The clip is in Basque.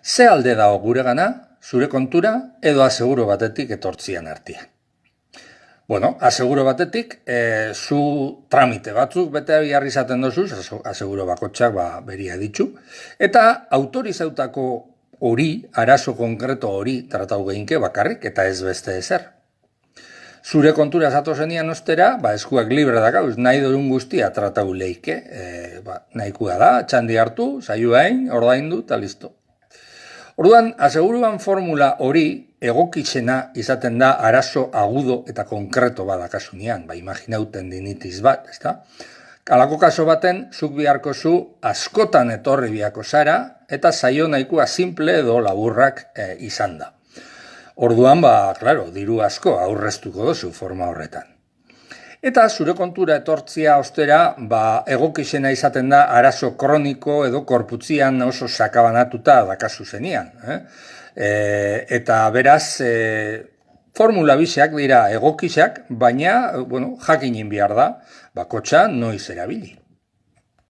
Ze alde dago guregana, zure kontura edo aseguro batetik etortzian artean. Bueno, aseguro batetik, zu tramite batzuk bete behar izaten dozuz, aseguro bakotxak beria ditzu, eta autorizautako hori, arazo konkreto hori tratau gehinke bakarrik, eta ez beste ezer. Zure kontura zato zenian ostera, eskuak libre dakauz, nahi duen guztia tratau leike, nahikoa da, txandi hartu, saio hain, ordaindu, eta listo. Orduan, aseguruan formula hori egokizena izaten da arazo agudo eta konkreto badakasunean, imaginauten dinitis bat, ezta? Halako kaso baten, zuk biharko zu askotan etorri biako zara, eta saio nahikoa simple edo laburrak izan da. Orduan, klaro, diru asko aurreztuko dozu forma horretan. Eta zure kontura etortzia ostera, egokizena izaten da arazo kroniko edo korputzian oso sakabanatuta dakazu zenian. Eta beraz, formula biseak dira egokizak, baina jakinin behar da, bakotxa noiz erabili.